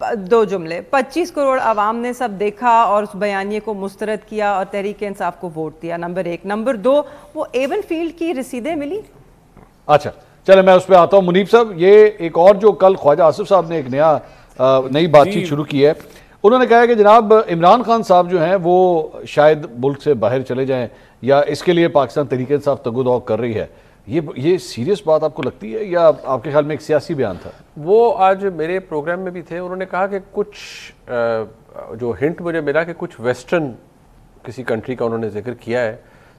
دو جملے. 25 کروڑ عوام نے سب دیکھا اور اس بیانیے کو مسترد کیا اور تحریک انصاف کو ووٹ دیا, نمبر 1. نمبر 2, وہ ایون فیلڈ کی رسیدیں ملی. اچھا چلے میں اس پہ آتا ہوں. منیب صاحب, یہ ایک اور جو کل خواجہ آصف صاحب نے ایک نئی بات چیت شروع کی ہے, انہوں نے کہا ہے کہ جناب عمران خان صاحب جو ہیں وہ شاید ملک سے باہر چلے جائیں یا اس کے لیے پاکستان تحریک انصاف تگ و دو کر رہی ہے. یہ سیریس بات آپ کو لگتی ہے یا آپ کے خیال میں ایک سیاسی بیان تھا؟ وہ آج میرے پروگرام میں بھی تھے, انہوں نے کہا کہ کچھ جو ہنٹ مجھے ملا کہ کچھ ویسٹرن کسی کنٹری کا انہوں نے ذکر کیا ہے,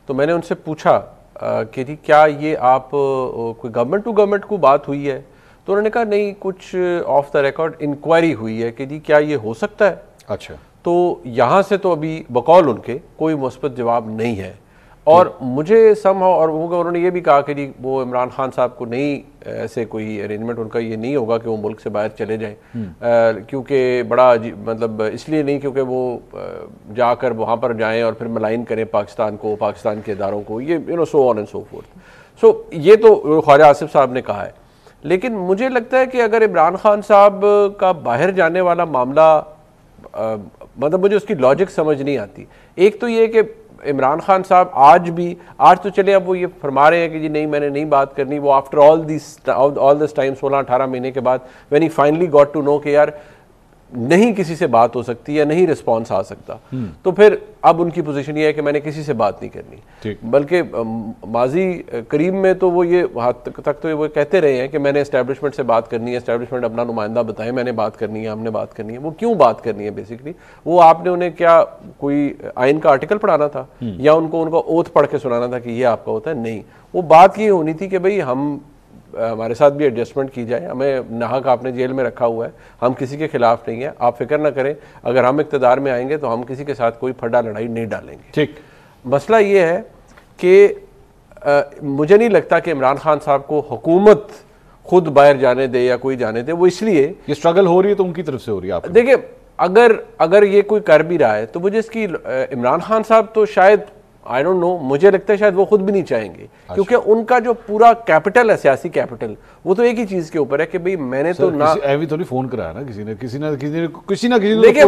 تو میں نے ان سے پوچھا کہ جی کیا یہ آپ کوئی گورنمنٹ ٹو گورنمنٹ کو بات ہوئی ہے؟ تو انہوں نے کہا نہیں, کچھ آف دا ریکارڈ انکوائری ہوئی ہے کہ جی کیا یہ ہو سکتا ہے. اچھا, تو یہاں سے تو ابھی بقول ان کے کوئی مثبت جواب نہیں ہے. اور مجھے اور انہوں نے یہ بھی کہا کہ جی وہ عمران خان صاحب کو نہیں ایسے کوئی ارینجمنٹ ان کا یہ نہیں ہوگا کہ وہ ملک سے باہر چلے جائیں, کیونکہ بڑا مطلب اس لیے نہیں کیونکہ وہ جا کر وہاں پر جائیں اور پھر ملائن کریں پاکستان کو, پاکستان کے اداروں کو, یہ سو آن اینڈ سو فورتھ. سو یہ تو خواجہ آصف صاحب نے کہا ہے. لیکن مجھے لگتا ہے کہ اگر عمران خان صاحب کا باہر جانے والا معاملہ مطلب مجھے اس کی لاجک سمجھ نہیں آتی. ایک تو یہ کہ عمران خان صاحب آج تو چلے اب وہ یہ فرما رہے ہیں کہ جی نہیں میں نے نہیں بات کرنی, وہ آفٹر آل دس ٹائم 16-18 مہینے کے بعد when he finally got to know کہ یار نہیں کسی سے بات ہو سکتی یا نہیں رسپانس آ سکتا, تو پھر اب ان کی پوزیشن یہ ہے کہ میں نے کسی سے بات نہیں کرنی. بلکہ ماضی قریب میں تو وہ یہ حد تک تو وہ کہتے رہے ہیں کہ میں نے اسٹیبلشمنٹ سے بات کرنی ہے, اسٹیبلشمنٹ اپنا نمائندہ بتائیں, میں نے بات کرنی ہے, ہم نے بات کرنی ہے. وہ کیوں بات کرنی ہے بیسکلی؟ وہ آپ نے انہیں کیا کوئی آئین کا آرٹیکل پڑھانا تھا یا ان کو اوتھ پڑھ کے سنانا تھا کہ یہ آپ کا ہوتا ہے؟ نہیں, وہ بات یہ ہونی تھی کہ بھئی ہمارے ساتھ بھی ایڈجسٹمنٹ کی جائے, ہمیں ناحق آپ نے جیل میں رکھا ہوا ہے, ہم کسی کے خلاف نہیں ہیں, آپ فکر نہ کریں, اگر ہم اقتدار میں آئیں گے تو ہم کسی کے ساتھ کوئی پھڈا لڑائی نہیں ڈالیں گے. ٹھیک, مسئلہ یہ ہے کہ مجھے نہیں لگتا کہ عمران خان صاحب کو حکومت خود باہر جانے دے یا کوئی جانے دے. وہ اس لیے یہ اسٹرگل ہو رہی ہے تو ان کی طرف سے ہو رہی ہے. دیکھیں اگر یہ کوئی کر بھی رہا ہے تو مجھے اس کی عمران خان صاحب تو شاید I don't know, مجھے لگتا ہے شاید وہ خود بھی نہیں چاہیں گے, کیونکہ ان کا جو پورا کیپٹل ہے, سیاسی کیپٹل, وہ تو ایک ہی چیز کے اوپر ہے کہ بھئی میں نے تو ایوی تو نہیں فون کرایا نا کسی نے دیکھیں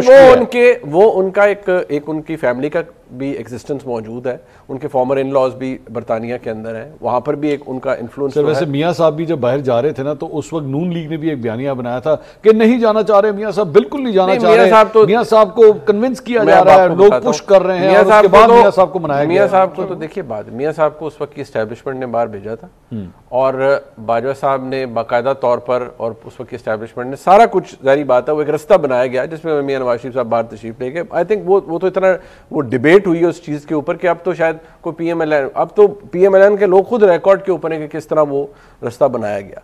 وہ ان کا ایک ان کی فیملی کا بھی ایگزسٹنس موجود ہے, ان کے فارمر ان لاز بھی برطانیہ کے اندر ہیں, وہاں پر بھی ایک ان کا انفلوئنس ہے. ویسے میاں صاحب بھی جب باہر جا رہے تھے نا تو اس وقت نون لیگ نے بھی ایک بیانیہ بنایا تھا کہ نہیں جانا چاہ رہے میاں صاحب, بالکل نہیں جانا چاہ رہے, میاں صاحب کو کنونس کیا جا رہا ہے, لوگ پش کر رہے ہیں, اور اس کے بعد میاں صاحب کو منایا گیا. میاں صاحب کو تو دیکھیے بات, میاں صاحب کو اس وقت کی اسٹیبلشمنٹ نے باہر بھیجا تھا, اور باجوہ صاحب نے باقاعدہ طور پر, اور اس وقت کی اسٹیبلشمنٹ نے سارا کچھ, ظاہری بات ہے وہ ایک رستہ بنایا گیا جس میں میاں نواز شریف صاحب باہر تشریف لے گئے. آئی تھنک وہ تو اتنا وہ ڈیبیٹ ہوئی ہے اس چیز کے اوپر کہ اب تو شاید کوئی پی ایم ایل این, اب تو پی ایم ایل این کے لوگ خود ریکارڈ کے اوپر ہیں کہ کس طرح وہ رستہ بنایا گیا.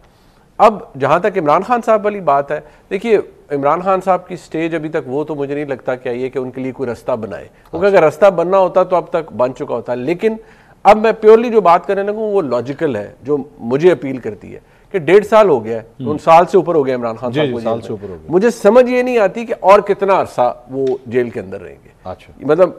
اب جہاں تک عمران خان صاحب والی بات ہے, دیکھیے عمران خان صاحب کی سٹیج ابھی تک وہ تو مجھے نہیں لگتا کہ آئی ہے کہ ان کے لیے کوئی رستہ بنائے, کیونکہ اگر رستہ بننا ہوتا تو اب تک بن چکا ہوتا. لیکن اب میں پیورلی جو بات کرنے لگوں وہ لاجیکل ہے, جو مجھے اپیل کرتی ہے کہ 1.5 سال ہو گیا ہے, ان سال سے اوپر ہو گیا عمران خان صاحب کو جیل میں. مجھے سمجھ یہ نہیں آتی کہ اور کتنا عرصہ وہ جیل کے اندر رہیں گے. مطلب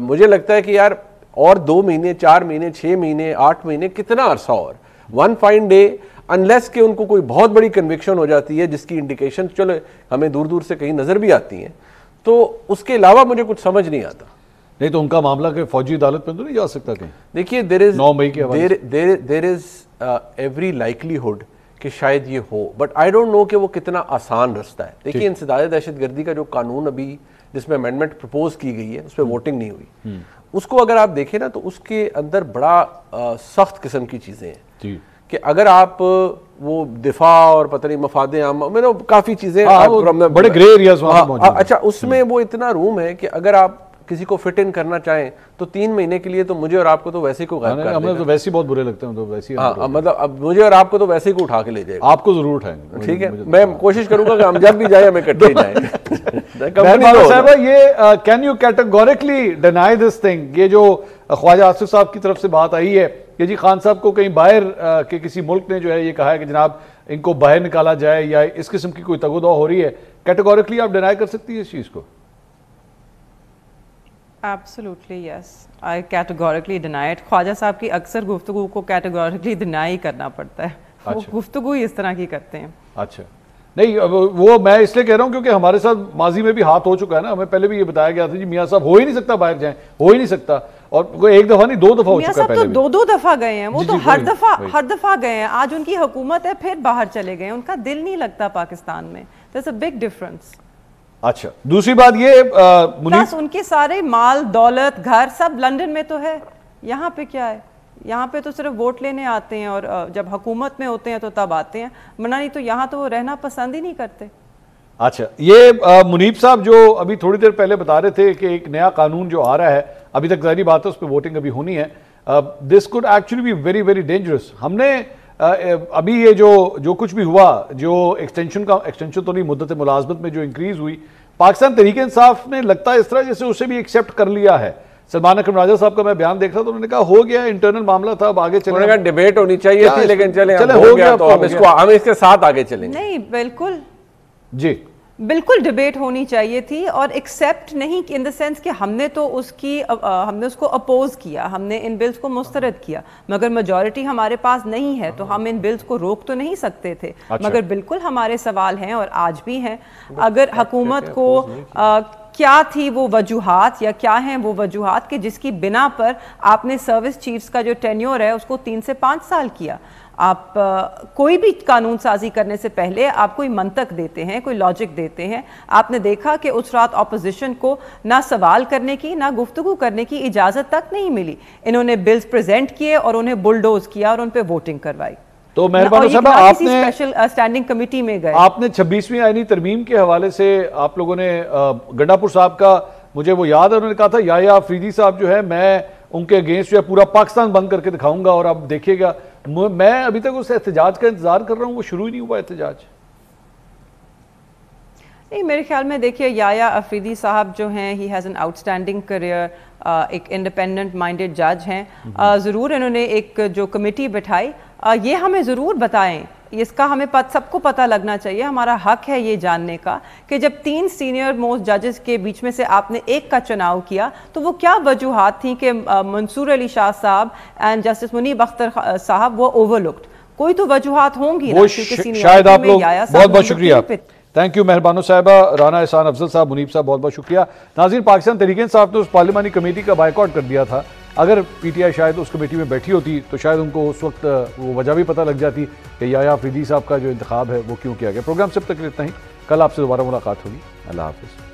مجھے لگتا ہے کہ یار اور 2 مہینے, 4 مہینے, 6 مہینے, 8 مہینے, کتنا عرصہ اور, ون فائن ڈے, انلیس کہ ان کو کوئی بہت بڑی کنوکشن ہو جاتی ہے جس کی انڈیکیشن چلو ہمیں دور دور سے کہیں نظر بھی آتی ہیں, تو اس کے علاوہ مجھے کچھ سمجھ نہیں آتا. نہیں تو ان کا معاملہ کہ فوجی عدالت میں تو نہیں جا سکتا کہیں. دیکھیے دیر از ایوری لائکلیہڈ کہ شاید یہ ہو, بٹ آئی ڈونٹ نو کہ وہ کتنا آسان رستہ ہے. دیکھیے انسداد دہشت گردی کا جو قانون ابھی جس میں امینڈمنٹ پرپوز کی گئی ہے اس پہ ووٹنگ نہیں ہوئی, اس کو اگر آپ دیکھیں نا تو اس کے اندر بڑا سخت قسم کی چیزیں ہیں کہ اگر آپ وہ دفاع اور پتہ نہیں مفاد عام میں کافی چیزیں بڑے گرے ایریاز اچھا اس میں وہ اتنا روم ہے کہ اگر آپ کسی کو فٹ ان کرنا چاہیں تو 3 مہینے کے لیے تو مجھے اور آپ کو تو ویسے ہی کو غائب کر دے گا. ہمیں تو ویسے ہی بہت برے لگتے ہیں, تو ویسے ہی مطلب اب مجھے اور آپ کو تو ویسے ہی کو اٹھا کے لے جائے گا. آپ کو ضرور اٹھائیں گے, ٹھیک ہے, میں کوشش کروں گا کہ ہم جب بھی جائیں ہمیں اکٹھے ہی جائیں. صاحبہ یہ can you categorically deny this thing, یہ جو خواجہ آصف صاحب کی طرف سے بات آئی ہے کہ جی خان صاحب کو کہیں باہر کے کسی ملک نے جو ہے یہ کہا ہے کہ جناب ان کو باہر نکالا جائے یا اس قسم کی کوئی تگ و دو ہو رہی ہے, کیٹیگوریکلی آپ ڈینائی کر سکتی ہے اس چیز کو؟ Absolutely yes, I categorically deny it. خواجہ صاحب کی اکثر گفتگو کو categorically deny کرنا پڑتا ہے, وہ گفتگو ہی اس طرح کی کرتے ہیں. اچھا نہیں وہ میں اس لیے کہہ رہا ہوں کیونکہ ہمارے ساتھ ماضی میں بھی ہاتھ ہو چکا ہے نا, ہمیں پہلے بھی یہ بتایا گیا تھا جی میاں صاحب ہو ہی نہیں سکتا باہر جائیں, ہو ہی نہیں سکتا, اور کوئی ایک دفعہ نہیں 2 دفعہ ہو چکا ہے پہلے بھی. دو دفعہ گئے ہیں وہ, تو ہر دفعہ گئے ہیں. آج ان کی حکومت ہے پھر باہر چلے گئے ہیں, ان کا دل نہیں لگتا پاکستان میں. There's a big difference. اچھا دوسری بات یہ پلس ان کے سارے مال دولت گھر سب لندن میں تو ہے, یہاں پہ کیا ہے؟ یہاں پہ تو صرف ووٹ لینے آتے ہیں اور جب حکومت میں ہوتے ہیں تو تب آتے ہیں, ورنہ نہیں تو یہاں تو وہ رہنا پسند ہی نہیں کرتے. اچھا یہ منیب صاحب جو ابھی تھوڑی دیر پہلے بتا رہے تھے کہ ایک نیا قانون جو آ رہا ہے, ابھی تک ظاہری بات ہے اس پہ ووٹنگ ابھی ہونی ہے, this code actually be very very dangerous. ہم نے ابھی یہ جو کچھ بھی ہوا, جو ایکسٹینشن تو نہیں, مدت ملازمت میں جو انکریز ہوئی, پاکستان تحریک انصاف نے لگتا ہے اس طرح جیسے اسے بھی ایکسیپٹ کر لیا ہے. سلمان اکرم راجہ صاحب کا میں بیان دیکھ رہا تھا تو انہوں نے کہا ہو گیا انٹرنل معاملہ تھا, اب آگے چلیں. انہوں نے کہا ڈیبیٹ ہونی چاہیے تھی لیکن چلیں ہو گیا تو ہم اس کے ساتھ آگے چلیں گے. نہیں بالکل جی بالکل ڈیبیٹ ہونی چاہیے تھی, اور ایکسیپٹ نہیں ان دا سینس کہ ہم نے تو اس کو اپوز کیا, ہم نے ان بلز کو مسترد کیا, مگر میجورٹی ہمارے پاس نہیں ہے تو ہم ان بلز کو روک تو نہیں سکتے تھے. مگر بالکل ہمارے سوال ہیں اور آج بھی ہیں. اگر حکومت کو کیا تھی وہ وجوہات یا کیا ہیں وہ وجوہات کہ جس کی بنا پر آپ نے سروس چیفز کا جو ٹینیور ہے اس کو 3 سے 5 سال کیا. آپ کوئی بھی قانون سازی کرنے سے پہلے آپ کوئی منطق دیتے ہیں, کوئی لاجک دیتے ہیں. آپ نے دیکھا کہ اس رات اپوزیشن کو نہ سوال کرنے کی نہ گفتگو کرنے کی اجازت تک نہیں ملی. انہوں نے بلز پریزنٹ کیے اور انہیں بلڈوز کیا اور ان پہ ووٹنگ کروائی. تو مہربان صاحب آپ نے اسپیشل اسٹینڈنگ کمیٹی میں گئے, آپ نے 26ویں آئینی ترمیم کے حوالے سے آپ لوگوں نے گنڈا پور صاحب کا, مجھے وہ یاد ہے انہوں نے کہا تھا یا آفریدی صاحب جو ہے میں ان کے اگینسٹ جو ہے پورا پاکستان بند کر کے دکھاؤں گا, اور آپ دیکھیے گا. میں ابھی تک اس احتجاج کا انتظار کر رہا ہوں, وہ شروع ہی نہیں ہوا احتجاج. نہیں میرے خیال میں دیکھیے یا آفریدی صاحب جو ہیں he has an out standing career, ایک انڈیپینڈنٹ مائنڈڈ جج ہیں. ضرور انہوں نے ایک جو کمیٹی بٹھائی, یہ ہمیں ضرور بتائیں, اس کا ہمیں سب کو پتہ لگنا چاہیے, ہمارا حق ہے یہ جاننے کا کہ جب 3 سینئر موسٹ ججز کے بیچ میں سے آپ نے ایک کا چناؤ کیا تو وہ کیا وجوہات تھیں کہ منصور علی شاہ صاحب اینڈ جسٹس منیب اختر صاحب وہ اوور لکڈ. کوئی تو وجوہات ہوں گی نا, شاید آپ لوگ بہت بہت شکریہ. تھینک یو مہربانو صاحبہ, رانا احسان افضل صاحب, منیب صاحب بہت بہت شکریہ. ناظرین پاکستان تحریک انصاف نے اس پارلیمانی کمیٹی کا بائیکاٹ کر دیا تھا. اگر پی ٹی آئی شاید اس کمیٹی میں بیٹھی ہوتی تو شاید ان کو اس وقت وہ وجہ بھی پتہ لگ جاتی کہ یا آفریدی صاحب کا جو انتخاب ہے وہ کیوں کیا گیا. پروگرام سے اب تک اتنا ہی, کل آپ سے دوبارہ ملاقات ہوگی. اللہ حافظ.